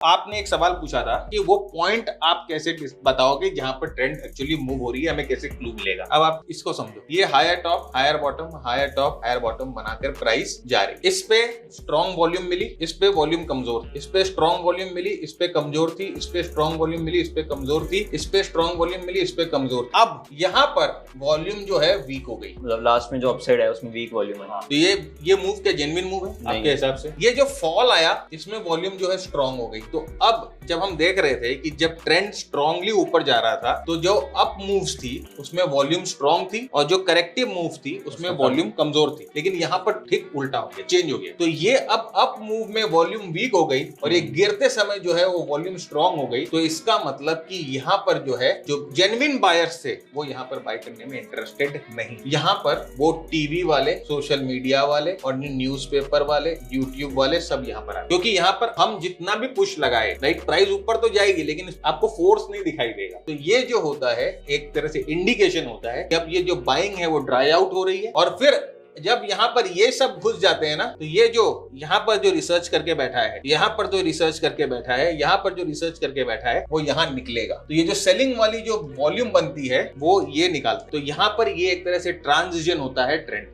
आपने एक सवाल पूछा था कि वो पॉइंट आप कैसे बताओगे जहां पर ट्रेंड एक्चुअली मूव हो रही है, हमें कैसे क्लू मिलेगा। अब आप इसको समझो, ये हायर टॉप हायर बॉटम बनाकर प्राइस जा रही। इस पे स्ट्रॉन्ग वॉल्यूम मिली, इस पे वॉल्यूम कमजोर, इस पे स्ट्रॉन्ग वॉल्यूम मिली, इस पे कमजोर थी, इस पे स्ट्रॉन्ग वॉल्यूम मिली, इस पे कमजोर थी, इस पे स्ट्रॉन्ग वॉल्यूम मिली, इस पे कमजोर। अब यहाँ पर वॉल्यूम जो है वीक हो गई, मतलब लास्ट में जो अपसाइड है उसमें वीक वॉल्यूम है। तो ये मूव क्या जेन्युइन मूव है आपके हिसाब से? ये जो फॉल आया इसमें वॉल्यूम जो है स्ट्रॉन्ग हो गई। तो अब जब हम देख रहे थे कि जब ट्रेंड स्ट्रॉन्गली ऊपर जा रहा था तो जो अप मूव्स थी उसमें वॉल्यूम स्ट्रॉन्ग थी और जो करेक्टिव मूव थी उसमें वॉल्यूम कमजोर थी। लेकिन यहाँ पर ठीक उल्टा हो गया, चेंज हो गया। तो ये अब अप मूव में वॉल्यूम वीक हो गई और ये गिरते समय जो है वो वॉल्यूम स्ट्रॉन्ग हो गई। तो इसका मतलब कि यहाँ पर जो है जो जेन्युइन बायर्स थे वो यहाँ पर बाय करने में इंटरेस्टेड नहीं। यहाँ पर वो टीवी वाले, सोशल मीडिया वाले और न्यूज़पेपर वाले, यूट्यूब वाले सब यहाँ पर आए, क्योंकि यहाँ पर हम जितना भी पुश लगाए, राइट, प्राइस ऊपर तो जाएगी लेकिन आपको फोर्स नहीं दिखाई देगा। तो ये जो होता है एक तरह से इंडिकेशन होता है कि अब ये जो बाइंग है वो ड्राई आउट हो रही है। और फिर जब यहाँ पर ये सब घुस जाते हैं ना, तो ये जो यहाँ पर जो रिसर्च करके बैठा है, यहाँ पर जो रिसर्च करके बैठा है, यहाँ पर जो रिसर्च करके बैठा है, वो यहाँ निकलेगा। तो ये जो सेलिंग वाली जो वॉल्यूम बनती है वो ये निकालता है। तो यहाँ पर ये एक तरह से ट्रांजिशन होता है ट्रेंड।